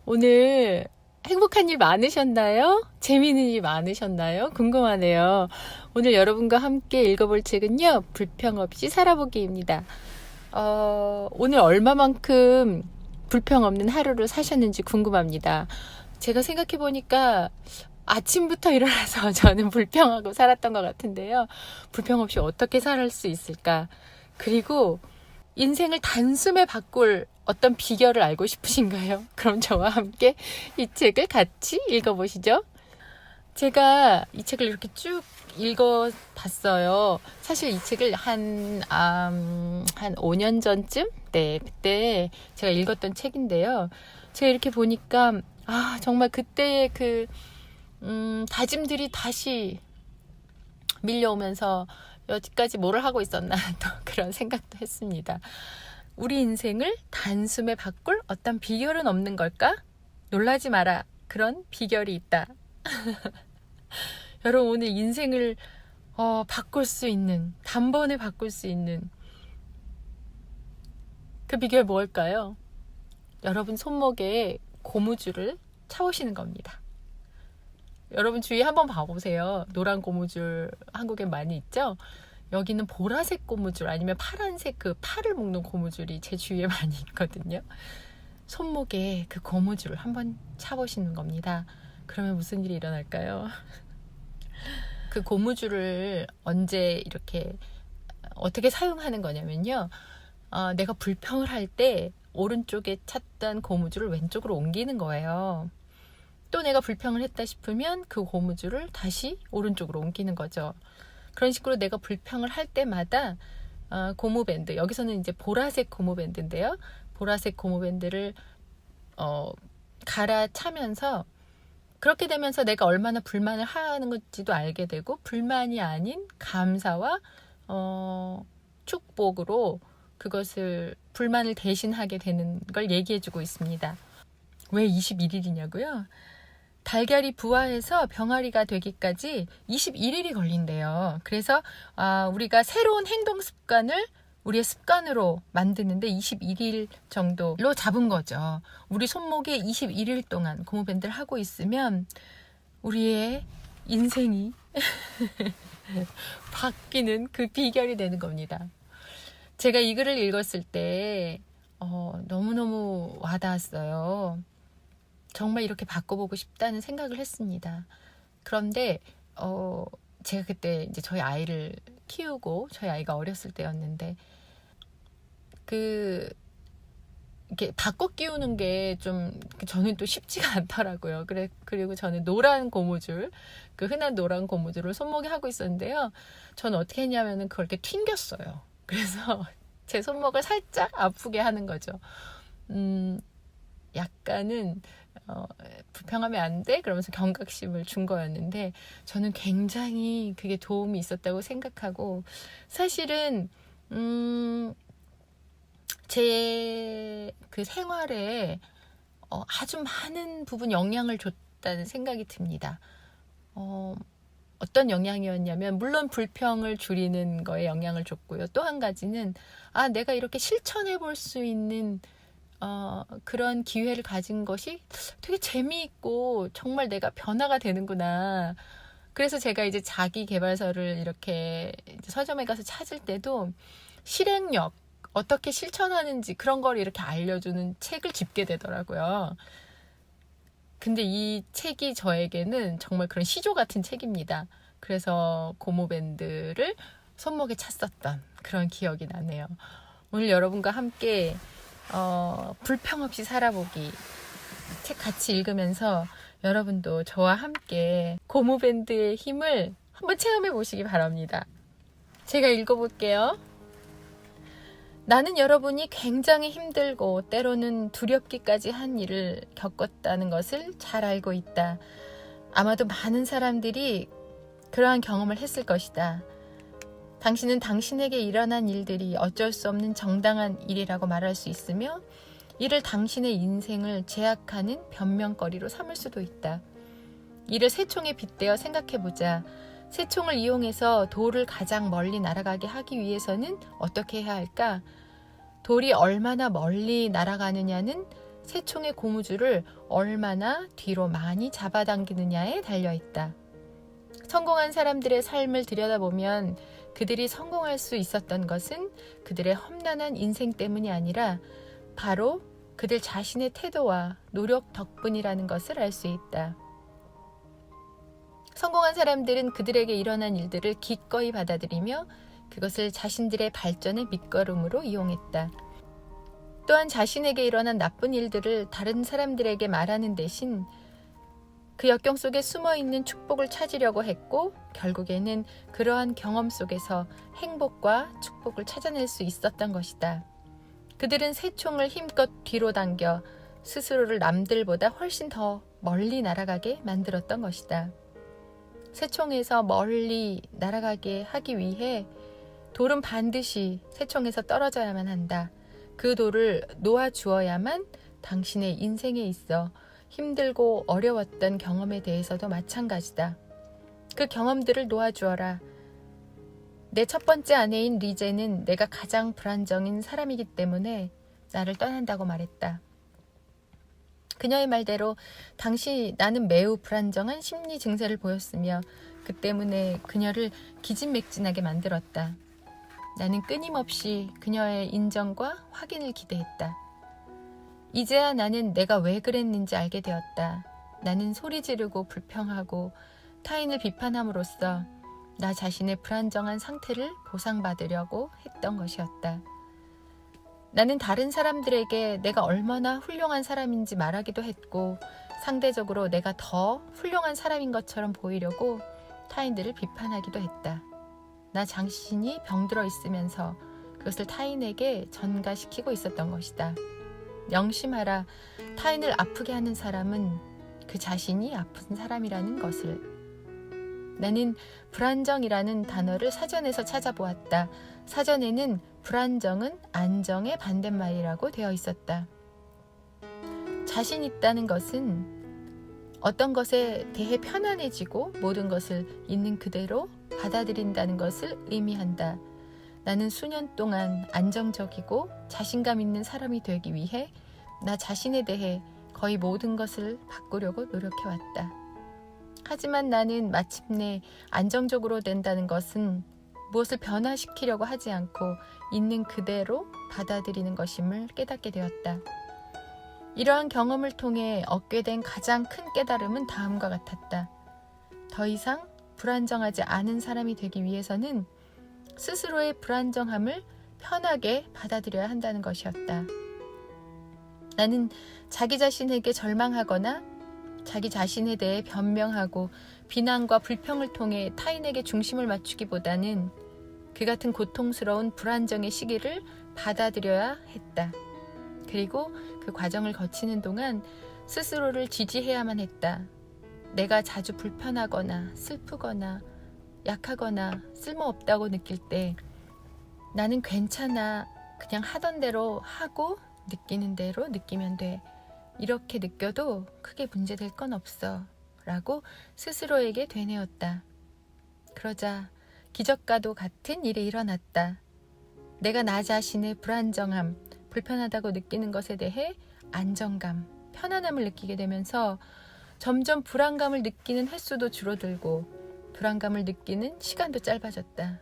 오늘 행복한 일 많으셨나요? 재미있는 일 많으셨나요? 궁금하네요. 오늘 여러분과 함께 읽어볼 책은요, 불평 없이 살아보기입니다. 오늘 얼마만큼 불평 없는 하루를 사셨는지 궁금합니다. 제가 생각해보니까 아침부터 일어나서 저는 불평하고 살았던 것 같은데요. 불평 없이 어떻게 살 수 있을까? 그리고 인생을 단숨에 바꿀 어떤 비결을 알고 싶으신가요? 그럼 저와 함께 이 책을 같이 읽어보시죠. 제가 이 책을 이렇게 쭉 읽어봤어요. 사실 이 책을 한 5년 전쯤? 네, 그때 제가 읽었던 책인데요. 제가 이렇게 보니까, 정말 그때의 다짐들이 다시 밀려오면서 여기까지 뭐를 하고 있었나 또 그런 생각도 했습니다. 우리 인생을 단숨에 바꿀 어떤 비결은 없는 걸까? 놀라지 마라. 그런 비결이 있다. 여러분, 오늘 인생을 바꿀 수 있는, 단번에 바꿀 수 있는 그 비결 뭘까요? 여러분 손목에 고무줄을 차보시는 겁니다. 여러분 주위에 한번 봐보세요. 노란 고무줄 한국에 많이 있죠? 여기는 보라색 고무줄 아니면 파란색 그 팔을 묶는 고무줄이 제 주위에 많이 있거든요. 손목에 그 고무줄을 한번 차보시는 겁니다. 그러면 무슨 일이 일어날까요? 그 고무줄을 언제 이렇게 어떻게 사용하는 거냐면요. 내가 불평을 할 때 오른쪽에 찼던 고무줄을 왼쪽으로 옮기는 거예요. 또 내가 불평을 했다 싶으면 그 고무줄을 다시 오른쪽으로 옮기는 거죠. 그런 식으로 내가 불평을 할 때마다 고무밴드, 여기서는 이제 보라색 고무밴드인데요. 보라색 고무밴드를 갈아차면서 그렇게 되면서 내가 얼마나 불만을 하는 건지도 알게 되고, 불만이 아닌 감사와 축복으로 그것을 불만을 대신하게 되는 걸 얘기해주고 있습니다. 왜 21일이냐고요? 달걀이 부화해서 병아리가 되기까지 21일이 걸린대요. 그래서 우리가 새로운 행동 습관을 우리의 습관으로 만드는데 21일 정도로 잡은 거죠. 우리 손목에 21일 동안 고무밴드를 하고 있으면 우리의 인생이 바뀌는 그 비결이 되는 겁니다. 제가 이 글을 읽었을 때 너무너무 와닿았어요. 정말 이렇게 바꿔보고 싶다는 생각을 했습니다. 그런데 제가 그때 이제 저희 아이를 키우고 저희 아이가 어렸을 때였는데 이렇게 바꿔 끼우는 게 좀 저는 또 쉽지가 않더라고요. 그리고 저는 노란 고무줄, 그 흔한 노란 고무줄을 손목에 하고 있었는데요. 저는 어떻게 했냐면은 그걸 이렇게 튕겼어요. 그래서 제 손목을 살짝 아프게 하는 거죠. 약간은 불평하면 안 돼? 그러면서 경각심을 준 거였는데 저는 굉장히 그게 도움이 있었다고 생각하고, 사실은 제 그 생활에 아주 많은 부분 영향을 줬다는 생각이 듭니다. 어떤 영향이었냐면, 물론 불평을 줄이는 거에 영향을 줬고요. 또 한 가지는 내가 이렇게 실천해 볼 수 있는 그런 기회를 가진 것이 되게 재미있고 정말 내가 변화가 되는구나. 그래서 제가 이제 자기 개발서를 이렇게 이제 서점에 가서 찾을 때도 실행력, 어떻게 실천하는지 그런 걸 이렇게 알려주는 책을 집게 되더라고요. 근데 이 책이 저에게는 정말 그런 시조 같은 책입니다. 그래서 고무밴드를 손목에 찼었던 그런 기억이 나네요. 오늘 여러분과 함께 불평 없이 살아보기 책 같이 읽으면서 여러분도 저와 함께 고무밴드의 힘을 한번 체험해 보시기 바랍니다. 제가 읽어볼게요. 나는 여러분이 굉장히 힘들고 때로는 두렵기까지 한 일을 겪었다는 것을 잘 알고 있다. 아마도 많은 사람들이 그러한 경험을 했을 것이다. 당신은 당신에게 일어난 일들이 어쩔 수 없는 정당한 일이라고 말할 수 있으며 이를 당신의 인생을 제약하는 변명거리로 삼을 수도 있다. 이를 새총에 빗대어 생각해보자. 새총을 이용해서 돌을 가장 멀리 날아가게 하기 위해서는 어떻게 해야 할까? 돌이 얼마나 멀리 날아가느냐는 새총의 고무줄을 얼마나 뒤로 많이 잡아당기느냐에 달려있다. 성공한 사람들의 삶을 들여다보면 그들이 성공할 수 있었던 것은 그들의 험난한 인생 때문이 아니라 바로 그들 자신의 태도와 노력 덕분이라는 것을 알 수 있다. 성공한 사람들은 그들에게 일어난 일들을 기꺼이 받아들이며 그것을 자신들의 발전의 밑거름으로 이용했다. 또한 자신에게 일어난 나쁜 일들을 다른 사람들에게 말하는 대신 그 역경 속에 숨어있는 축복을 찾으려고 했고 결국에는 그러한 경험 속에서 행복과 축복을 찾아낼 수 있었던 것이다. 그들은 새총을 힘껏 뒤로 당겨 스스로를 남들보다 훨씬 더 멀리 날아가게 만들었던 것이다. 새총에서 멀리 날아가게 하기 위해 돌은 반드시 새총에서 떨어져야만 한다. 그 돌을 놓아주어야만 당신의 인생에 있어 힘들고 어려웠던 경험에 대해서도 마찬가지다. 그 경험들을 놓아주어라. 내 첫 번째 아내인 리제는 내가 가장 불안정인 사람이기 때문에 나를 떠난다고 말했다. 그녀의 말대로 당시 나는 매우 불안정한 심리 증세를 보였으며 그 때문에 그녀를 기진맥진하게 만들었다. 나는 끊임없이 그녀의 인정과 확인을 기대했다. 이제야 나는 내가 왜 그랬는지 알게 되었다. 나는 소리 지르고 불평하고 타인을 비판함으로써 나 자신의 불안정한 상태를 보상받으려고 했던 것이었다. 나는 다른 사람들에게 내가 얼마나 훌륭한 사람인지 말하기도 했고 상대적으로 내가 더 훌륭한 사람인 것처럼 보이려고 타인들을 비판하기도 했다. 나 자신이 병들어 있으면서 그것을 타인에게 전가시키고 있었던 것이다. 명심하라. 타인을 아프게 하는 사람은 그 자신이 아픈 사람이라는 것을. 나는 불안정이라는 단어를 사전에서 찾아보았다. 사전에는 불안정은 안정의 반대말이라고 되어 있었다. 자신 있다는 것은 어떤 것에 대해 편안해지고 모든 것을 있는 그대로 받아들인다는 것을 의미한다. 나는 수년 동안 안정적이고 자신감 있는 사람이 되기 위해 나 자신에 대해 거의 모든 것을 바꾸려고 노력해왔다. 하지만 나는 마침내 안정적으로 된다는 것은 무엇을 변화시키려고 하지 않고 있는 그대로 받아들이는 것임을 깨닫게 되었다. 이러한 경험을 통해 얻게 된 가장 큰 깨달음은 다음과 같았다. 더 이상 불안정하지 않은 사람이 되기 위해서는 스스로의 불안정함을 편하게 받아들여야 한다는 것이었다. 나는 자기 자신에게 절망하거나 자기 자신에 대해 변명하고 비난과 불평을 통해 타인에게 중심을 맞추기보다는 그 같은 고통스러운 불안정의 시기를 받아들여야 했다. 그리고 그 과정을 거치는 동안 스스로를 지지해야만 했다. 내가 자주 불편하거나 슬프거나 약하거나 쓸모없다고 느낄 때 나는 괜찮아. 그냥 하던 대로 하고 느끼는 대로 느끼면 돼. 이렇게 느껴도 크게 문제될 건 없어. 라고 스스로에게 되뇌었다. 그러자 기적과도 같은 일이 일어났다. 내가 나 자신의 불안정함, 불편하다고 느끼는 것에 대해 안정감, 편안함을 느끼게 되면서 점점 불안감을 느끼는 횟수도 줄어들고 불안감을 느끼는 시간도 짧아졌다.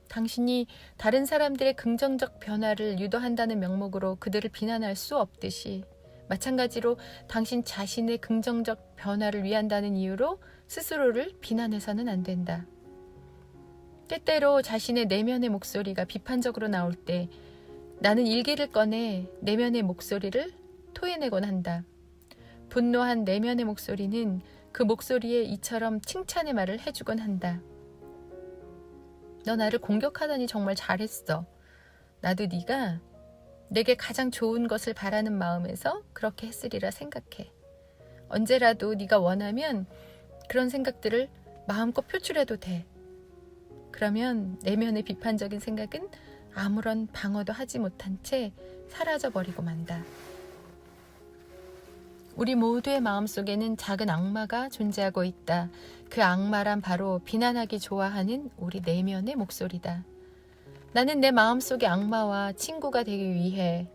당신이 다른 사람들의 긍정적 변화를 유도한다는 명목으로 그들을 비난할 수 없듯이 마찬가지로 당신 자신의 긍정적 변화를 위한다는 이유로 스스로를 비난해서는 안 된다. 때때로 자신의 내면의 목소리가 비판적으로 나올 때 나는 일기를 꺼내 내면의 목소리를 토해내곤 한다. 분노한 내면의 목소리는 그 목소리에 이처럼 칭찬의 말을 해주곤 한다. 너 나를 공격하다니 정말 잘했어. 나도 네가 내게 가장 좋은 것을 바라는 마음에서 그렇게 했으리라 생각해. 언제라도 네가 원하면 그런 생각들을 마음껏 표출해도 돼. 그러면 내면의 비판적인 생각은 아무런 방어도 하지 못한 채 사라져버리고 만다. 우리 모두의 마음속에는 작은 악마가 존재하고 있다. 그 악마란 바로 비난하기 좋아하는 우리 내면의 목소리다. 나는 내 마음속의 악마와 친구가 되기 위해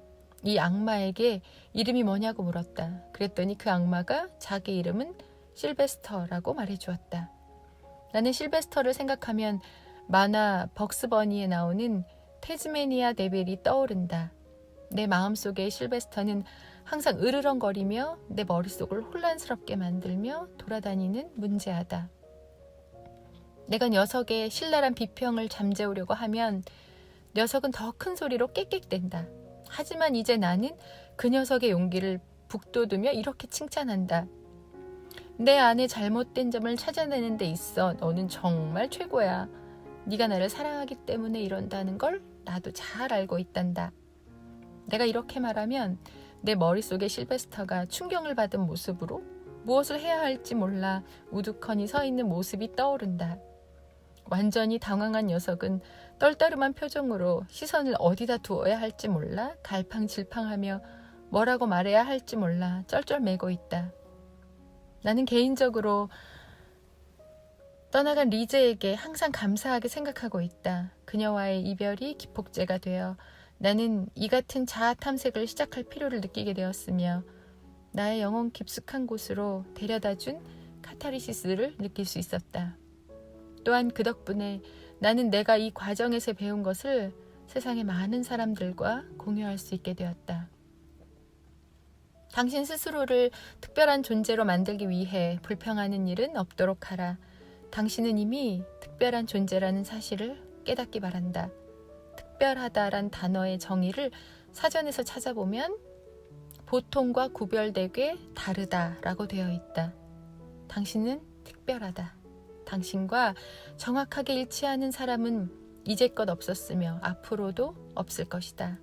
이 악마에게 이름이 뭐냐고 물었다. 그랬더니 그 악마가 자기 이름은 실베스터라고 말해주었다. 나는 실베스터를 생각하면 만화 벅스버니에 나오는 태즈메니아 데빌이 떠오른다. 내 마음속의 실베스터는 항상 으르렁거리며 내 머릿속을 혼란스럽게 만들며 돌아다니는 문제아다. 내가 녀석의 신랄한 비평을 잠재우려고 하면 녀석은 더 큰 소리로 깨끗댄다. 하지만 이제 나는 그 녀석의 용기를 북돋우며 이렇게 칭찬한다. 내 안에 잘못된 점을 찾아내는 데 있어 너는 정말 최고야. 네가 나를 사랑하기 때문에 이런다는 걸 나도 잘 알고 있단다. 내가 이렇게 말하면 내 머릿속의 실베스터가 충격을 받은 모습으로 무엇을 해야 할지 몰라 우두커니 서 있는 모습이 떠오른다. 완전히 당황한 녀석은 떨떠름한 표정으로 시선을 어디다 두어야 할지 몰라 갈팡질팡하며 뭐라고 말해야 할지 몰라 쩔쩔매고 있다. 나는 개인적으로 떠나간 리즈에게 항상 감사하게 생각하고 있다. 그녀와의 이별이 기폭제가 되어 나는 이 같은 자아 탐색을 시작할 필요를 느끼게 되었으며 나의 영혼 깊숙한 곳으로 데려다준 카타르시스를 느낄 수 있었다. 또한 그 덕분에 나는 내가 이 과정에서 배운 것을 세상의 많은 사람들과 공유할 수 있게 되었다. 당신 스스로를 특별한 존재로 만들기 위해 불평하는 일은 없도록 하라. 당신은 이미 특별한 존재라는 사실을 깨닫기 바란다. 특별하다란 단어의 정의를 사전에서 찾아보면 보통과 구별되게 다르다라고 되어 있다. 당신은 특별하다. 당신과 정확하게 일치하는 사람은 이제껏 없었으며 앞으로도 없을 것이다.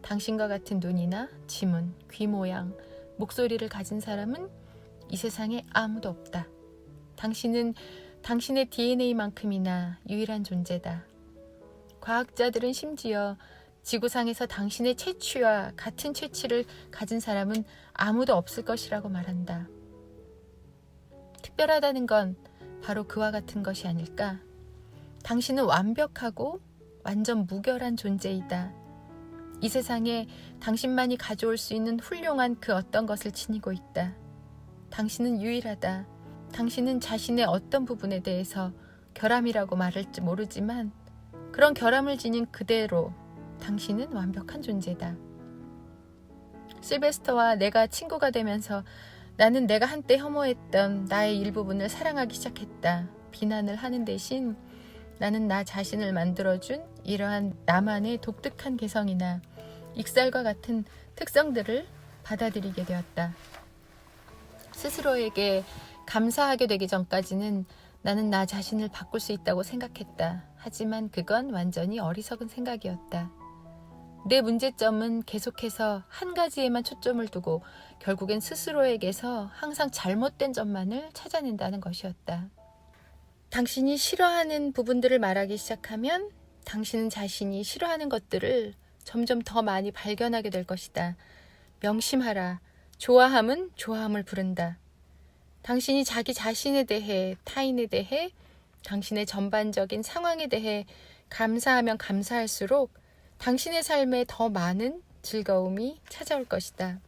당신과 같은 눈이나 지문, 귀 모양, 목소리를 가진 사람은 이 세상에 아무도 없다. 당신은 당신의 DNA만큼이나 유일한 존재다. 과학자들은 심지어 지구상에서 당신의 체취와 같은 체취를 가진 사람은 아무도 없을 것이라고 말한다. 특별하다는 건 바로 그와 같은 것이 아닐까? 당신은 완벽하고 완전 무결한 존재이다. 이 세상에 당신만이 가져올 수 있는 훌륭한 그 어떤 것을 지니고 있다. 당신은 유일하다. 당신은 자신의 어떤 부분에 대해서 결함이라고 말할지 모르지만 그런 결함을 지닌 그대로 당신은 완벽한 존재다. 실베스터와 내가 친구가 되면서 나는 내가 한때 혐오했던 나의 일부분을 사랑하기 시작했다. 비난을 하는 대신 나는 나 자신을 만들어준 이러한 나만의 독특한 개성이나 익살과 같은 특성들을 받아들이게 되었다. 스스로에게 감사하게 되기 전까지는 나는 나 자신을 바꿀 수 있다고 생각했다. 하지만 그건 완전히 어리석은 생각이었다. 내 문제점은 계속해서 한 가지에만 초점을 두고 결국엔 스스로에게서 항상 잘못된 점만을 찾아낸다는 것이었다. 당신이 싫어하는 부분들을 말하기 시작하면 당신은 자신이 싫어하는 것들을 점점 더 많이 발견하게 될 것이다. 명심하라. 좋아함은 좋아함을 부른다. 당신이 자기 자신에 대해, 타인에 대해, 당신의 전반적인 상황에 대해 감사하면 감사할수록 당신의 삶에 더 많은 즐거움이 찾아올 것이다.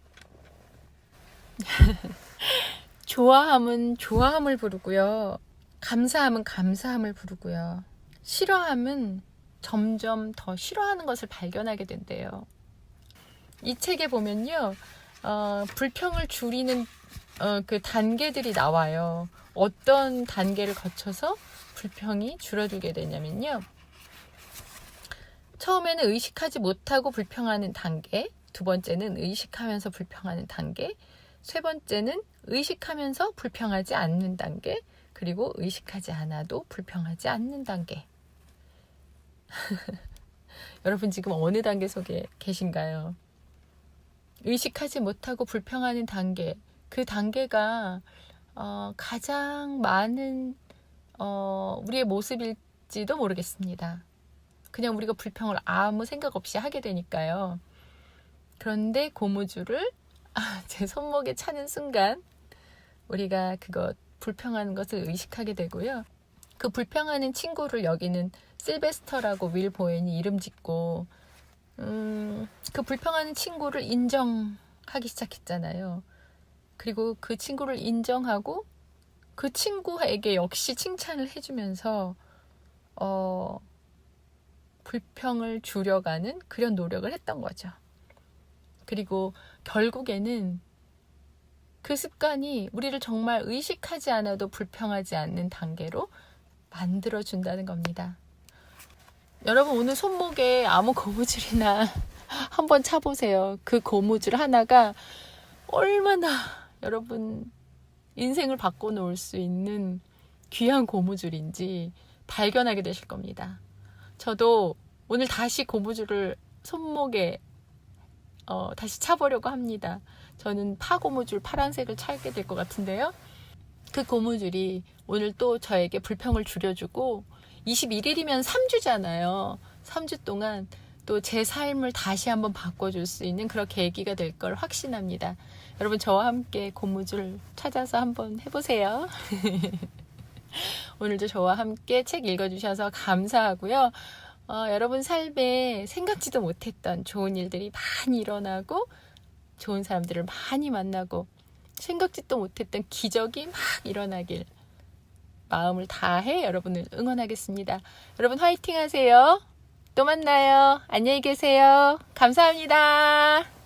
좋아함은 좋아함을 부르고요. 감사함은 감사함을 부르고요. 싫어함은 점점 더 싫어하는 것을 발견하게 된대요. 이 책에 보면요. 불평을 줄이는 그 단계들이 나와요. 어떤 단계를 거쳐서 불평이 줄어들게 되냐면요. 처음에는 의식하지 못하고 불평하는 단계, 두 번째는 의식하면서 불평하는 단계, 세 번째는 의식하면서 불평하지 않는 단계, 그리고 의식하지 않아도 불평하지 않는 단계. 여러분 지금 어느 단계 속에 계신가요? 의식하지 못하고 불평하는 단계, 그 단계가 가장 많은 우리의 모습일지도 모르겠습니다. 그냥 우리가 불평을 아무 생각 없이 하게 되니까요. 그런데 고무줄을 제 손목에 차는 순간 우리가 그것 불평하는 것을 의식하게 되고요. 그 불평하는 친구를 여기는 실베스터라고 윌 보엔이 이름 짓고 그 불평하는 친구를 인정하기 시작했잖아요. 그리고 그 친구를 인정하고 그 친구에게 역시 칭찬을 해주면서 불평을 줄여가는 그런 노력을 했던 거죠. 그리고 결국에는 그 습관이 우리를 정말 의식하지 않아도 불평하지 않는 단계로 만들어준다는 겁니다. 여러분 오늘 손목에 아무 고무줄이나 한번 차보세요. 그 고무줄 하나가 얼마나 여러분 인생을 바꿔놓을 수 있는 귀한 고무줄인지 발견하게 되실 겁니다. 저도 오늘 다시 고무줄을 손목에 다시 차보려고 합니다. 저는 파고무줄 파란색을 차게 될 것 같은데요. 그 고무줄이 오늘 또 저에게 불평을 줄여주고 21일이면 3주잖아요. 3주 동안 또 제 삶을 다시 한번 바꿔줄 수 있는 그런 계기가 될 걸 확신합니다. 여러분 저와 함께 고무줄 찾아서 한번 해보세요. 오늘도 저와 함께 책 읽어주셔서 감사하고요. 여러분 삶에 생각지도 못했던 좋은 일들이 많이 일어나고 좋은 사람들을 많이 만나고 생각지도 못했던 기적이 막 일어나길 마음을 다해 여러분을 응원하겠습니다. 여러분 화이팅 하세요. 또 만나요. 안녕히 계세요. 감사합니다.